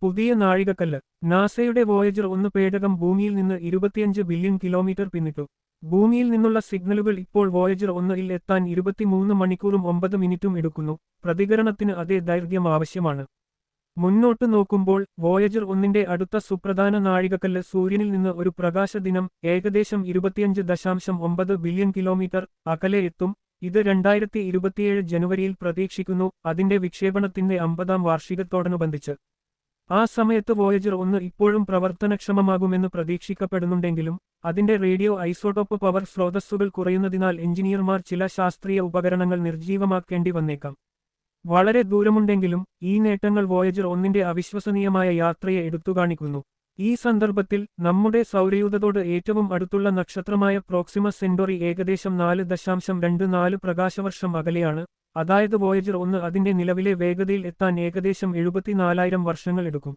പുതിയ നാഴികക്കല്ല് നാസയുടെ വോയേജർ 1 പേടകം ഭൂമിയിൽ നിന്ന് 25 ബില്യൺ കിലോമീറ്റർ പിന്നിട്ടു. ഭൂമിയിൽ നിന്നുള്ള സിഗ്നലുകൾ ഇപ്പോൾ വോയേജർ 1-ൽ എത്താൻ 23 മണിക്കൂറും 9 മിനിറ്റും എടുക്കുന്നു. പ്രതികരണത്തിന് അതേ ദൈർഘ്യം ആവശ്യമാണ്. മുന്നോട്ട് നോക്കുമ്പോൾ വോയേജർ 1-ന്റെ അടുത്ത സുപ്രധാന നാഴികക്കല്ല് സൂര്യനിൽ നിന്ന് ഒരു പ്രകാശ ദിനം ഏകദേശം 25.9 ബില്യൺ കിലോമീറ്റർ അകലെ എത്തും. ഇത് 2027 ജനുവരിയിൽ പ്രതീക്ഷിക്കുന്നു, അതിന്റെ വിക്ഷേപണത്തിന്റെ 50-ാം വാർഷികത്തോടനുബന്ധിച്ച്. ആ സമയത്ത് വോയേജർ 1 ഇപ്പോഴും പ്രവർത്തനക്ഷമമാകുമെന്ന് പ്രതീക്ഷിക്കപ്പെടുന്നുണ്ടെങ്കിലും അതിന്റെ റേഡിയോ ഐസോട്ടോപ്പ് പവർ സ്രോതസ്സുകൾ കുറയുന്നതിനാൽ എഞ്ചിനീയർമാർ ചില ശാസ്ത്രീയ ഉപകരണങ്ങൾ നിർജ്ജീവമാക്കേണ്ടി വന്നേക്കാം. വളരെ ദൂരമുണ്ടെങ്കിലും ഈ നേട്ടങ്ങൾ വോയേജർ 1-ന്റെ അവിശ്വസനീയമായ യാത്രയെ എടുത്തുകാണിക്കുന്നു. ഈ സന്ദർഭത്തിൽ നമ്മുടെ സൗരയൂഥത്തോട് ഏറ്റവും അടുത്തുള്ള നക്ഷത്രമായ പ്രോക്സിമ സെന്റോറി ഏകദേശം 4.24 പ്രകാശവർഷം അകലെയാണ്. അതായത് വോയേജർ 1 അതിന്റെ നിലവിലെ വേഗതയിൽ എത്താൻ ഏകദേശം 74,000 വർഷങ്ങൾ എടുക്കും.